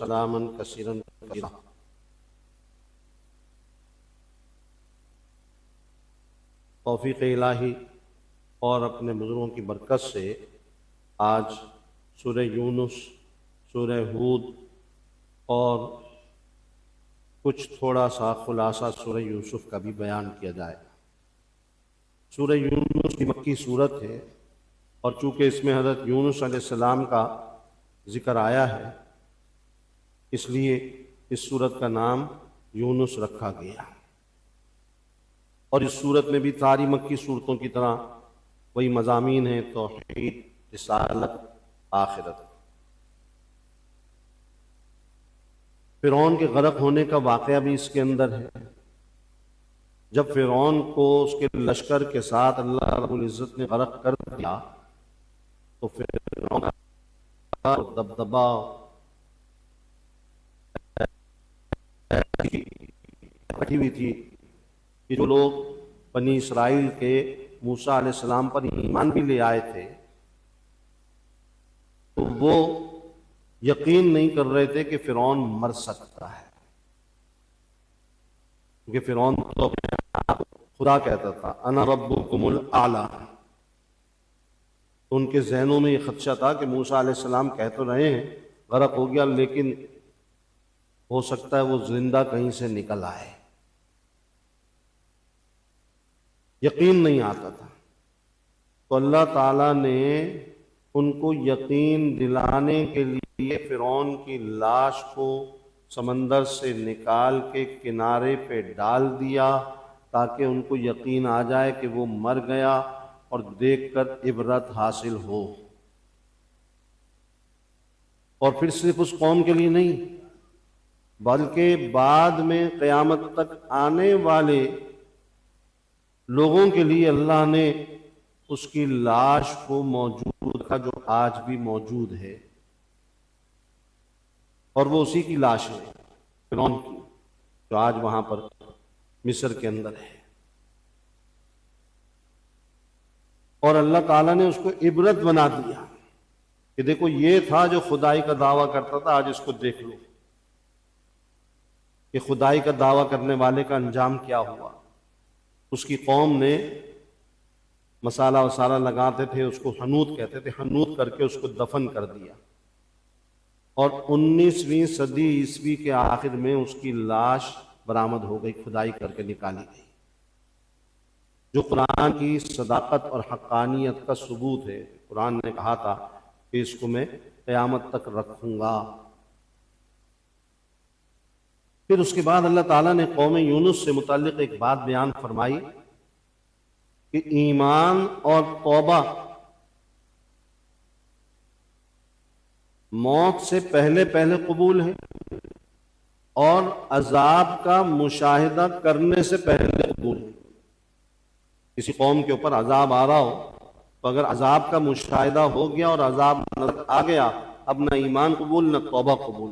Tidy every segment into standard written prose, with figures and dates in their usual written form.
وسلاما کثیرا کثیرا۔ توفیق الہی اور اپنے بزرگوں کی برکت سے آج سورہ یونس، سورہ ہود اور کچھ تھوڑا سا خلاصہ سورہ یوسف کا بھی بیان کیا جائے گا۔ سورہ یونس کی مکی صورت ہے، اور چونکہ اس میں حضرت یونس علیہ السلام کا ذکر آیا ہے، اس لیے اس صورت کا نام یونس رکھا گیا۔ اور اس صورت میں بھی ساری مکی صورتوں کی طرح وہی مضامین ہیں: توحید، رسالت، آخرت۔ فرعون کے غرق ہونے کا واقعہ بھی اس کے اندر ہے۔ جب فرعون کو اس کے لشکر کے ساتھ اللہ رب العزت نے غرق کر دیا تو فرعون کا دبدبا بیٹھی ہوئی تھی کہ جو لوگ بنی اسرائیل کے موسیٰ علیہ السلام پر ایمان بھی لے آئے تھے تو وہ یقین نہیں کر رہے تھے کہ فرعون مر سکتا ہے، کیونکہ فرعون تو اپنے آپ کو خدا کہتا تھا، انا ربکم الاعلی۔ تو ان کے ذہنوں میں یہ خدشہ تھا کہ موسیٰ علیہ السلام کہہ تو رہے ہیں غرق ہو گیا، لیکن ہو سکتا ہے وہ زندہ کہیں سے نکل آئے۔ یقین نہیں آتا تھا، تو اللہ تعالیٰ نے ان کو یقین دلانے کے لیے فرعون کی لاش کو سمندر سے نکال کے کنارے پہ ڈال دیا تاکہ ان کو یقین آ جائے کہ وہ مر گیا اور دیکھ کر عبرت حاصل ہو۔ اور پھر صرف اس قوم کے لیے نہیں بلکہ بعد میں قیامت تک آنے والے لوگوں کے لیے اللہ نے اس کی لاش کو موجود رکھا، جو آج بھی موجود ہے، اور وہ اسی کی لاش ہے فرعون کی، جو آج وہاں پر مصر کے اندر ہے۔ اور اللہ تعالیٰ نے اس کو عبرت بنا دیا کہ دیکھو یہ تھا جو خدائی کا دعویٰ کرتا تھا، آج اس کو دیکھ لو کہ خدائی کا دعویٰ کرنے والے کا انجام کیا ہوا۔ اس کی قوم نے مسالہ وسالہ لگاتے تھے، اس کو حنوط کہتے تھے، حنوط کر کے اس کو دفن کر دیا، اور 19ویں صدی عیسوی کے آخر میں اس کی لاش برآمد ہو گئی، کھدائی کر کے نکالی گئی، جو قرآن کی صداقت اور حقانیت کا ثبوت ہے۔ قرآن نے کہا تھا کہ اس کو میں قیامت تک رکھوں گا۔ پھر اس کے بعد اللہ تعالیٰ نے قوم یونس سے متعلق ایک بات بیان فرمائی کہ ایمان اور توبہ موت سے پہلے پہلے قبول ہے، اور عذاب کا مشاہدہ کرنے سے پہلے قبول ہے۔ کسی قوم کے اوپر عذاب آ رہا ہو تو اگر عذاب کا مشاہدہ ہو گیا اور عذاب نظر آ گیا، اب نہ ایمان قبول نہ توبہ قبول۔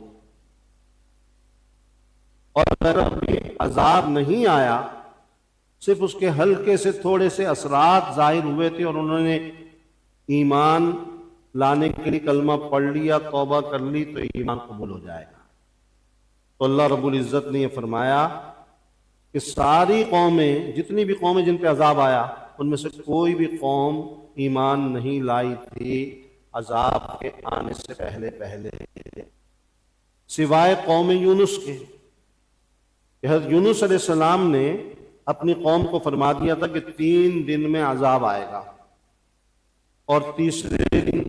اور اگر ابھی عذاب نہیں آیا، صرف اس کے ہلکے سے تھوڑے سے اثرات ظاہر ہوئے تھے اور انہوں نے ایمان لانے کے لیے کلمہ پڑھ لیا، توبہ کر لی، تو ایمان قبول ہو جائے گا۔ تو اللہ رب العزت نے یہ فرمایا کہ ساری قومیں، جتنی بھی قومیں جن پہ عذاب آیا، ان میں سے کوئی بھی قوم ایمان نہیں لائی تھی عذاب کے آنے سے پہلے پہلے، سوائے قوم یونس کے۔ حضرت یونس علیہ السلام نے اپنی قوم کو فرما دیا تھا کہ 3 دن میں عذاب آئے گا، اور تیسرے دن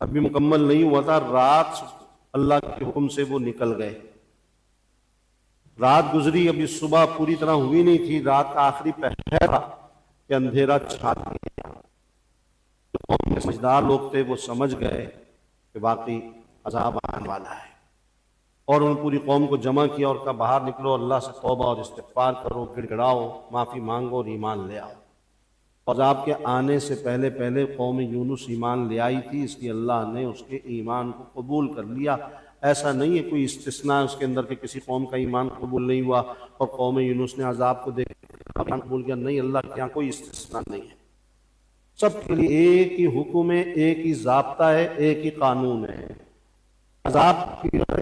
ابھی مکمل نہیں ہوا تھا، رات اللہ کے حکم سے وہ نکل گئے۔ رات گزری، ابھی صبح پوری طرح ہوئی نہیں تھی، رات کا آخری پہر تھا کہ اندھیرا چھا گیا۔ جو قوم میں سمجھدار لوگ تھے وہ سمجھ گئے کہ واقعی عذاب آنے والا ہے، اور ان پوری قوم کو جمع کیا اور کہا باہر نکلو، اللہ سے توبہ اور استغفار کرو، گڑ گڑاؤ، معافی مانگو اور ایمان لے آؤ۔ عذاب کے آنے سے پہلے پہلے قوم یونس ایمان لے آئی تھی، اس لیے اللہ نے اس کے ایمان کو قبول کر لیا۔ ایسا نہیں ہے کوئی استثناء اس کے اندر کہ کسی قوم کا ایمان قبول نہیں ہوا اور قوم یونس نے عذاب کو دیکھ کر ایمان قبول کیا، نہیں، اللہ کے یہاں کوئی استثناء نہیں ہے۔ سب کے لیے ایک ہی حکم ہے، ایک ہی ضابطہ ہے، ایک ہی قانون ہے۔ عذاب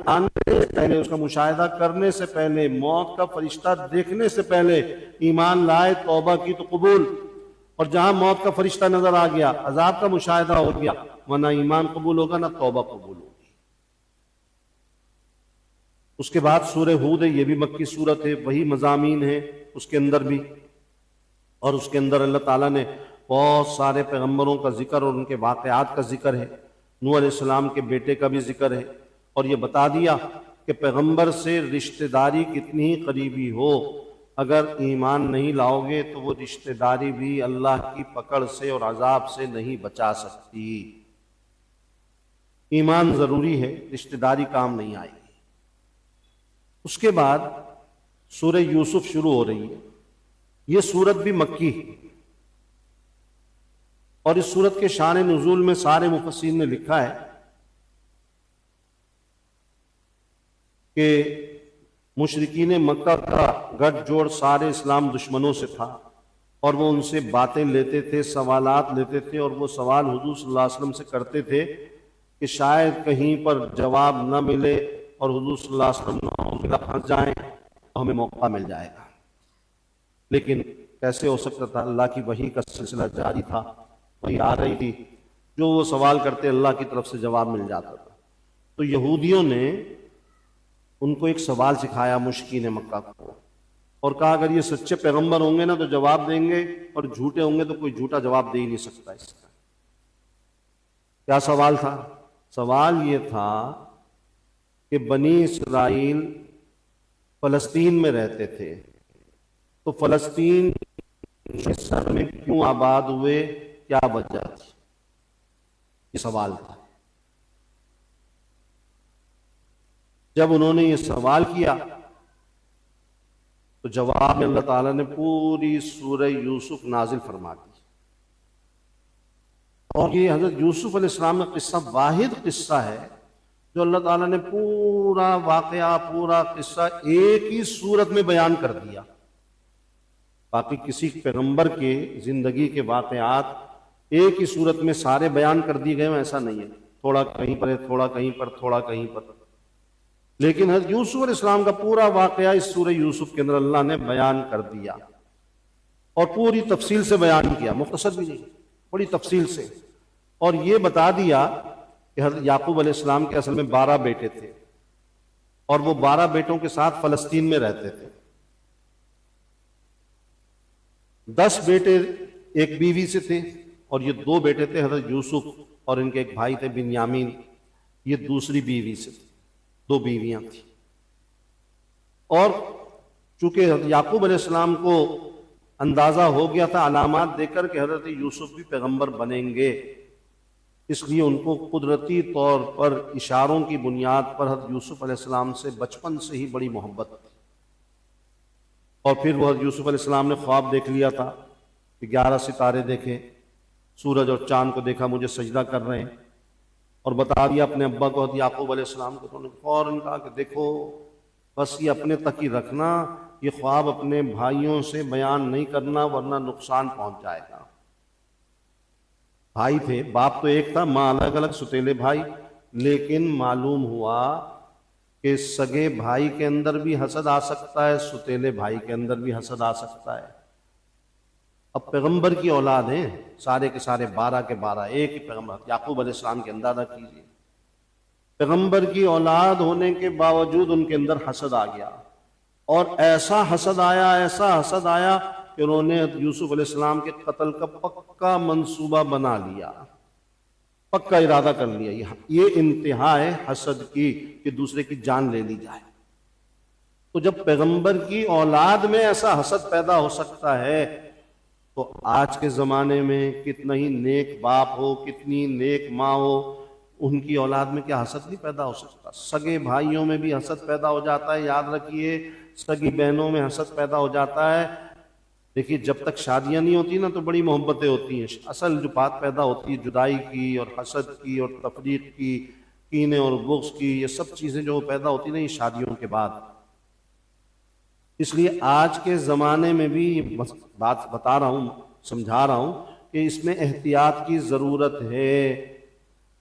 آنے سے پہلے، اس کا مشاہدہ کرنے سے پہلے، موت کا فرشتہ دیکھنے سے پہلے ایمان لائے، توبہ کی تو قبول، اور جہاں موت کا فرشتہ نظر آ گیا عذاب کا مشاہدہ ہو گیا، ورنہ ایمان قبول ہوگا نہ توبہ قبول ہوگی۔ اس کے بعد سورہ ہود ہے، یہ بھی مکی سورت ہے، وہی مضامین ہیں اس کے اندر بھی، اور اس کے اندر اللہ تعالیٰ نے بہت سارے پیغمبروں کا ذکر اور ان کے واقعات کا ذکر ہے، نوح علیہ السلام کے بیٹے کا بھی ذکر ہے، اور یہ بتا دیا کہ پیغمبر سے رشتہ داری کتنی ہی قریبی ہو، اگر ایمان نہیں لاؤ گے تو وہ رشتہ داری بھی اللہ کی پکڑ سے اور عذاب سے نہیں بچا سکتی۔ ایمان ضروری ہے، رشتہ داری کام نہیں آئے گی۔ اس کے بعد سورہ یوسف شروع ہو رہی ہے، یہ سورت بھی مکی ہے، اور اس سورت کے شان نزول میں سارے مفسرین نے لکھا ہے کہ مشرکین مکہ کا گٹھ جوڑ سارے اسلام دشمنوں سے تھا، اور وہ ان سے باتیں لیتے تھے، سوالات لیتے تھے، اور وہ سوال حضور صلی اللہ علیہ وسلم سے کرتے تھے کہ شاید کہیں پر جواب نہ ملے اور حضور صلی اللہ علیہ وسلم پھنس جائیں تو ہمیں موقع مل جائے گا، لیکن کیسے ہو سکتا تھا؟ اللہ کی وحی کا سلسلہ جاری تھا، وحی آ رہی تھی، جو وہ سوال کرتے اللہ کی طرف سے جواب مل جاتا تھا۔ تو یہودیوں نے ان کو ایک سوال سکھایا مشرکین مکہ کو، اور کہا اگر یہ سچے پیغمبر ہوں گے نا تو جواب دیں گے، اور جھوٹے ہوں گے تو کوئی جھوٹا جواب دے ہی نہیں سکتا۔ اس کا کیا سوال تھا؟ سوال یہ تھا کہ بنی اسرائیل فلسطین میں رہتے تھے، تو فلسطین مصر میں کیوں آباد ہوئے، کیا وجہ تھی؟ یہ سوال تھا۔ جب انہوں نے یہ سوال کیا تو جواب میں اللہ تعالیٰ نے پوری سورہ یوسف نازل فرما دی، اور یہ حضرت یوسف علیہ السلام کا قصہ واحد قصہ ہے جو اللہ تعالیٰ نے پورا واقعہ، پورا قصہ ایک ہی صورت میں بیان کر دیا۔ باقی کسی پیغمبر کے زندگی کے واقعات ایک ہی صورت میں سارے بیان کر دیے گئے ہیں، ایسا نہیں ہے، تھوڑا کہیں پر ہے، تھوڑا کہیں پر، تھوڑا کہیں پر، لیکن حضرت یوسف علیہ السلام کا پورا واقعہ اس سورہ یوسف کے اندر اللہ نے بیان کر دیا، اور پوری تفصیل سے بیان کیا، مختصر بھی نہیں، بڑی تفصیل سے، اور یہ بتا دیا کہ حضرت یعقوب علیہ السلام کے اصل میں 12 بیٹے تھے، اور وہ 12 بیٹوں کے ساتھ فلسطین میں رہتے تھے۔ 10 بیٹے ایک بیوی سے تھے، اور یہ 2 بیٹے تھے حضرت یوسف، اور ان کے ایک بھائی تھے بنیامین، یہ دوسری بیوی سے تھے، 2 بیویاں تھیں۔ اور چونکہ حضرت یعقوب علیہ السلام کو اندازہ ہو گیا تھا علامات دے کر کہ حضرت یوسف بھی پیغمبر بنیں گے، اس لیے ان کو قدرتی طور پر اشاروں کی بنیاد پر حضرت یوسف علیہ السلام سے بچپن سے ہی بڑی محبت تھی۔ اور پھر وہ حضرت یوسف علیہ السلام نے خواب دیکھ لیا تھا کہ 11 ستارے دیکھے، سورج اور چاند کو دیکھا مجھے سجدہ کر رہے ہیں، اور بتا دیا اپنے ابا کو حضرت یعقوب علیہ السلام کو، تو انہوں نے فوراً کہا کہ دیکھو بس یہ اپنے تک ہی رکھنا، یہ خواب اپنے بھائیوں سے بیان نہیں کرنا ورنہ نقصان پہنچ جائے گا۔ بھائی تھے، باپ تو ایک تھا، ماں الگ الگ، ستیلے بھائی، لیکن معلوم ہوا کہ سگے بھائی کے اندر بھی حسد آ سکتا ہے، ستیلے بھائی کے اندر بھی حسد آ سکتا ہے۔ اب پیغمبر کی اولاد ہیں، سارے کے سارے 12 کے 12 ایک ہی پیغمبر یعقوب علیہ السلام کے، اندازہ کیجیے، پیغمبر کی اولاد ہونے کے باوجود ان کے اندر حسد آ گیا، اور ایسا حسد آیا، ایسا حسد آیا کہ انہوں نے یوسف علیہ السلام کے قتل کا پکا منصوبہ بنا لیا، پکا ارادہ کر لیا۔ یہ انتہا ہے حسد کی کہ دوسرے کی جان لے لی جائے۔ تو جب پیغمبر کی اولاد میں ایسا حسد پیدا ہو سکتا ہے تو آج کے زمانے میں کتنا ہی نیک باپ ہو، کتنی نیک ماں ہو، ان کی اولاد میں کیا حسد نہیں پیدا ہو سکتا؟ سگے بھائیوں میں بھی حسد پیدا ہو جاتا ہے، یاد رکھیے، سگی بہنوں میں حسد پیدا ہو جاتا ہے۔ دیکھیے جب تک شادیاں نہیں ہوتی نا تو بڑی محبتیں ہوتی ہیں، اصل جو بات پیدا ہوتی ہے جدائی کی اور حسد کی اور تفریق کی، کینے اور بغض کی، یہ سب چیزیں جو پیدا ہوتی ہیں نا یہ شادیوں کے بعد۔ اس لیے آج کے زمانے میں بھی یہ بات بتا رہا ہوں، سمجھا رہا ہوں کہ اس میں احتیاط کی ضرورت ہے۔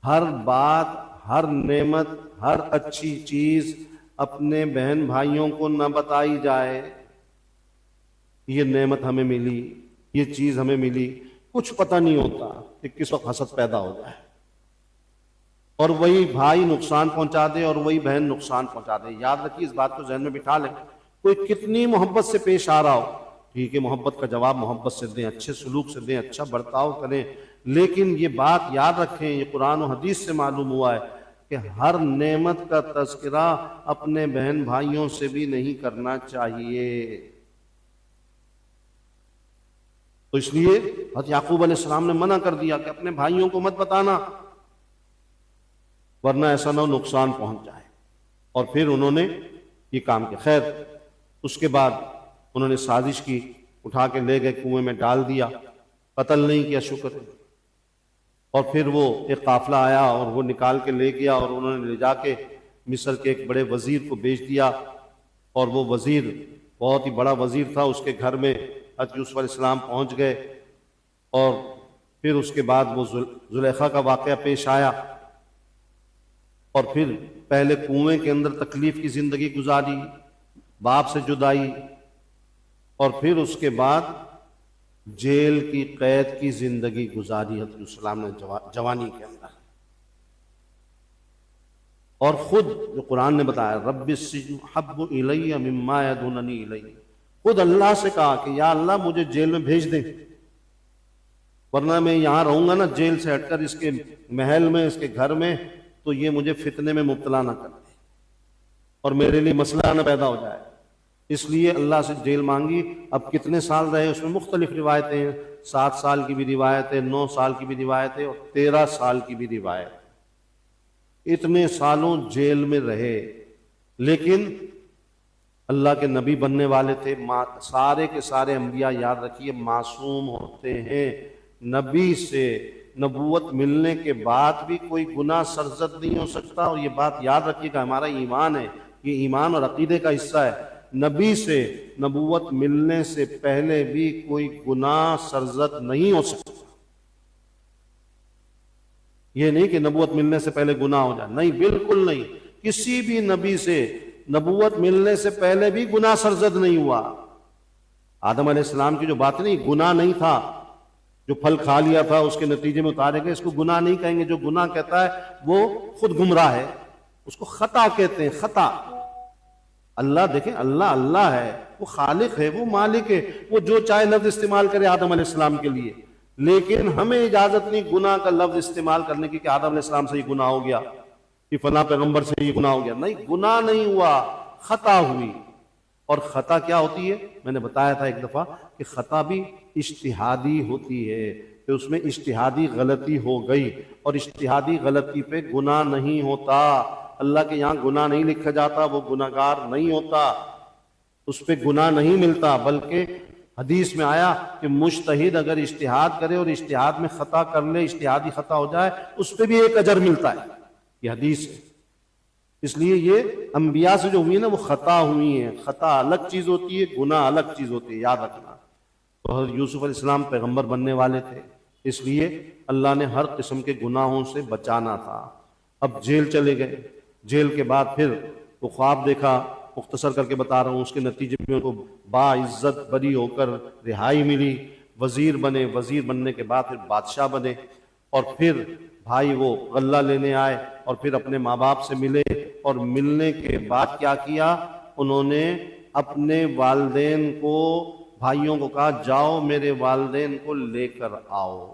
ہر بات ہر نعمت، ہر اچھی چیز اپنے بہن بھائیوں کو نہ بتائی جائے، یہ نعمت ہمیں ملی، یہ چیز ہمیں ملی، کچھ پتہ نہیں ہوتا کہ کس وقت حسد پیدا ہو جائے اور وہی بھائی نقصان پہنچا دے اور وہی بہن نقصان پہنچا دے۔ یاد رکھیے، اس بات کو ذہن میں بٹھا لیں، کوئی کتنی محبت سے پیش آ رہا ہو، ٹھیک ہے، محبت کا جواب محبت سے دیں، اچھے سلوک سے دیں، اچھا برتاؤ کریں، لیکن یہ بات یاد رکھیں، یہ قرآن و حدیث سے معلوم ہوا ہے کہ ہر نعمت کا تذکرہ اپنے بہن بھائیوں سے بھی نہیں کرنا چاہیے۔ تو اس لیے حضرت یعقوب علیہ السلام نے منع کر دیا کہ اپنے بھائیوں کو مت بتانا، ورنہ ایسا نہ ہو نقصان پہنچ جائے۔ اور پھر انہوں نے یہ کام کیا۔ خیر، اس کے بعد انہوں نے سازش کی، اٹھا کے لے گئے کنویں میں ڈال دیا، قتل نہیں کیا، شکر ہے۔ اور پھر وہ ایک قافلہ آیا اور وہ نکال کے لے گیا اور انہوں نے لے جا کے مصر کے ایک بڑے وزیر کو بیچ دیا، اور وہ وزیر بہت ہی بڑا وزیر تھا، اس کے گھر میں حضرت یوسف علیہ السلام پہنچ گئے، اور پھر اس کے بعد وہ زلیخا کا واقعہ پیش آیا، اور پھر پہلے کنویں کے اندر تکلیف کی زندگی گزاری، باپ سے جدائی، اور پھر اس کے بعد جیل کی قید کی زندگی گزاری حضرت یوسف علیہ السلام نے جوانی کے اندر۔ اور خود جو قرآن نے بتایا، رب السجن احب الی مما یدعوننی الیہ، خود اللہ سے کہا کہ یا اللہ مجھے جیل میں بھیج دیں، ورنہ میں یہاں رہوں گا نا جیل سے ہٹ کر اس کے محل میں، اس کے گھر میں، تو یہ مجھے فتنے میں مبتلا نہ کر دے اور میرے لیے مسئلہ نہ پیدا ہو جائے۔ اس لیے اللہ سے جیل مانگی۔ اب کتنے سال رہے اس میں مختلف روایتیں ہیں، 7 سال کی بھی روایت ہے، 9 سال کی بھی روایت ہے، اور 13 سال کی بھی روایت ہے۔ اتنے سالوں جیل میں رہے، لیکن اللہ کے نبی بننے والے تھے۔ سارے کے سارے انبیاء یاد رکھیے معصوم ہوتے ہیں، نبی سے نبوت ملنے کے بعد بھی کوئی گناہ سرزد نہیں ہو سکتا۔ اور یہ بات یاد رکھیے کہ ہمارا ایمان ہے، یہ ایمان اور عقیدے کا حصہ ہے، نبی سے نبوت ملنے سے پہلے بھی کوئی گناہ سرزد نہیں ہو سکتا۔ یہ نہیں کہ نبوت ملنے سے پہلے گناہ ہو جائے، نہیں، بالکل نہیں، کسی بھی نبی سے نبوت ملنے سے پہلے بھی گناہ سرزد نہیں ہوا۔ آدم علیہ السلام کی جو بات نہیں، گناہ نہیں تھا، جو پھل کھا لیا تھا اس کے نتیجے میں اتارے گئے، اس کو گناہ نہیں کہیں گے۔ جو گناہ کہتا ہے وہ خود گمراہ ہے، اس کو خطا کہتے ہیں، خطا۔ اللہ دیکھیں، اللہ ہے، وہ خالق ہے، وہ مالک ہے، وہ جو چاہے لفظ استعمال کرے آدم علیہ السلام کے لیے، لیکن ہمیں اجازت نہیں گناہ کا لفظ استعمال کرنے کی کہ آدم علیہ السلام سے یہ گناہ ہو گیا، کہ فلاں پیغمبر سے یہ گناہ ہو گیا۔ نہیں، گناہ نہیں ہوا، خطا ہوئی۔ اور خطا کیا ہوتی ہے؟ میں نے بتایا تھا ایک دفعہ کہ خطا بھی اجتہادی ہوتی ہے، کہ اس میں اجتہادی غلطی ہو گئی، اور اجتہادی غلطی پہ گناہ نہیں ہوتا۔ اللہ کے یہاں گناہ نہیں لکھا جاتا، وہ گناہگار نہیں ہوتا، اس پہ گناہ نہیں ملتا، بلکہ حدیث میں آیا کہ مجتہد اگر اجتہاد کرے اور اجتہاد میں خطا کر لے، اجتہادی خطا ہو جائے، اس پہ بھی ایک اجر ملتا ہے۔ یہ حدیث ہے۔ اس لیے یہ انبیاء سے جو ہوئی ہے نا، وہ خطا ہوئی ہیں۔ خطا الگ چیز ہوتی ہے، گناہ الگ چیز ہوتی ہے، یاد رکھنا۔ تو حضرت یوسف علیہ السلام پیغمبر بننے والے تھے، اس لیے اللہ نے ہر قسم کے گناہوں سے بچانا تھا۔ اب جیل چلے گئے، جیل کے بعد پھر وہ خواب دیکھا، مختصر کر کے بتا رہا ہوں، اس کے نتیجے میں ان کو باعزت بری ہو کر رہائی ملی، وزیر بنے، وزیر بننے کے بعد پھر بادشاہ بنے، اور پھر بھائی وہ غلہ لینے آئے اور پھر اپنے ماں باپ سے ملے، اور ملنے کے بعد کیا کیا انہوں نے؟ اپنے والدین کو، بھائیوں کو کہا جاؤ میرے والدین کو لے کر آؤ۔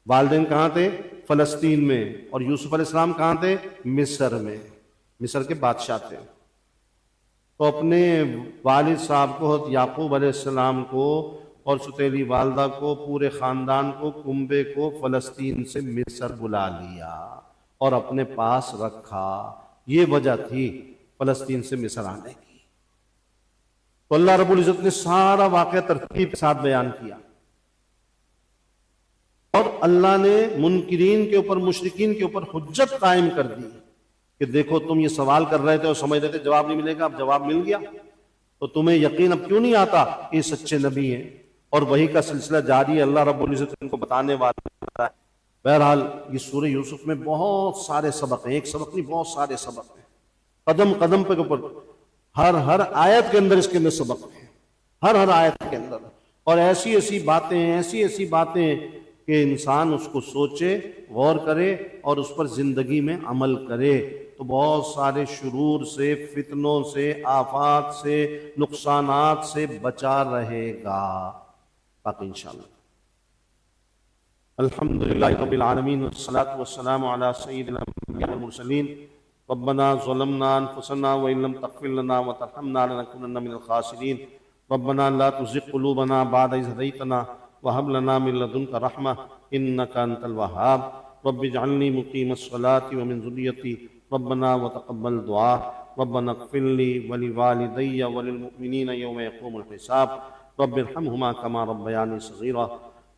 والدین کہاں تھے؟ فلسطین میں، اور یوسف علیہ السلام کہاں تھے؟ مصر میں، مصر کے بادشاہ تھے۔ تو اپنے والد صاحب کو، حضرت یعقوب علیہ السلام کو اور ستیلی والدہ کو، پورے خاندان کو، کنبے کو فلسطین سے مصر بلا لیا اور اپنے پاس رکھا۔ یہ وجہ تھی فلسطین سے مصر آنے کی۔ تو اللہ رب العزت نے سارا واقعہ ترتیب کے ساتھ بیان کیا، اور اللہ نے منکرین کے اوپر، مشرکین کے اوپر حجت قائم کر دی کہ دیکھو تم یہ سوال کر رہے تھے اور سمجھ رہے تھے جواب نہیں ملے گا، اب جواب مل گیا، تو تمہیں یقین اب کیوں نہیں آتا کہ یہ سچے نبی ہیں؟ اور وحی کا سلسلہ جاری ہے، اللہ رب العزت ان کو بتانے والا ہے بہرحال یہ سورہ یوسف میں بہت سارے سبق ہیں، ایک سبق نہیں بہت سارے سبق ہیں، قدم قدم پہ اوپر ہر آیت کے اندر اس کے اندر سبق ہیں، ہر آیت کے اندر، اور ایسی ایسی باتیں کہ انسان اس کو سوچے، غور کرے اور اس پر زندگی میں عمل کرے تو بہت سارے شرور سے، فتنوں سے، آفات سے، نقصانات سے بچا رہے گا باقی انشاءاللہ۔ الحمدللہ رب العالمین والصلاة والسلام علی سید الانبیاء والمرسلین ربنا ظلمنا انفسنا وان لم تغفر لنا وترحمنا لنکونن من الخاسرین ربنا لا تزغ قلوبنا بعد اذ هديتنا وهب لنا من لدنك رحمة انك انت الوهاب رب اجعلني مقيم الصلاة ومن ذريتي ربنا وتقبل دعاء ربنا اغفر لي ولوالدي وللمؤمنين يوم يقوم الحساب رب ارحمهما كما ربياني صغيرا۔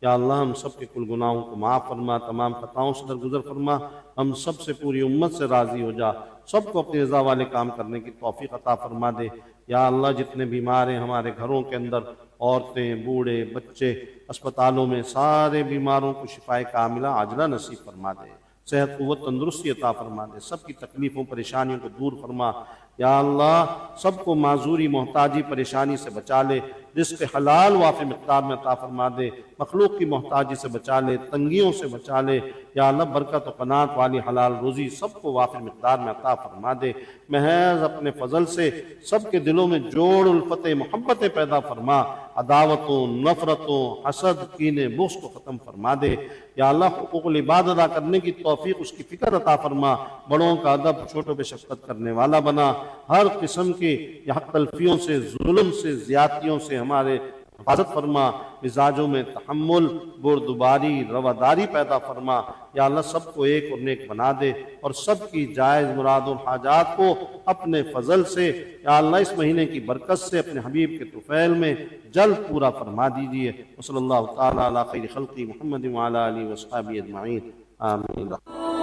یا اللہ ہم سب کے کل گناہوں کو معاف فرما، تمام خطاؤں سے درگزر فرما، ہم سب سے پوری امت سے راضی ہو جا، سب کو اپنی رضا والے کام کرنے کی توفیق عطا فرما دے۔ یا اللہ جتنے بیمار ہیں ہمارے گھروں کے اندر، عورتیں، بوڑھے، بچے، اسپتالوں میں، سارے بیماروں کو شفائے کاملہ عاجلہ نصیب فرما دے، صحت قوت تندرستی عطا فرما دے، سب کی تکلیفوں پریشانیوں کو دور فرما۔ یا اللہ سب کو معذوری محتاجی پریشانی سے بچا لے، رزق حلال وافر مقدار میں عطا فرما دے، مخلوق کی محتاجی سے بچا لے، تنگیوں سے بچا لے۔ یا اللہ برکت و قناعت والی حلال روزی سب کو وافر مقدار میں عطا فرما دے، محض اپنے فضل سے سب کے دلوں میں جوڑ الفت محبتیں پیدا فرما، عداوتوں، نفرتوں، حسد، کینے، بغض کو ختم فرما دے۔ یا اللہ حقوق العباد ادا کرنے کی توفیق اس کی فکر عطا فرما، بڑوں کا ادب، چھوٹوں پہ شفقت کرنے والا بنا، ہر قسم کی حق تلفیوں سے، ظلم سے، زیادتیوں سے ہمارے حفاظت فرما، مزاجوں میں تحمل، بردباری، رواداری پیدا فرما۔ یا اللہ سب کو ایک اور نیک بنا دے اور سب کی جائز مراد و حاجات کو اپنے فضل سے یا اللہ اس مہینے کی برکت سے اپنے حبیب کے طفیل میں جلد پورا فرما دیجیے۔ وصلی اللہ تعالی علی خیر خلقی محمد وعلی آلہ وصحبہ اجمعین، آمین۔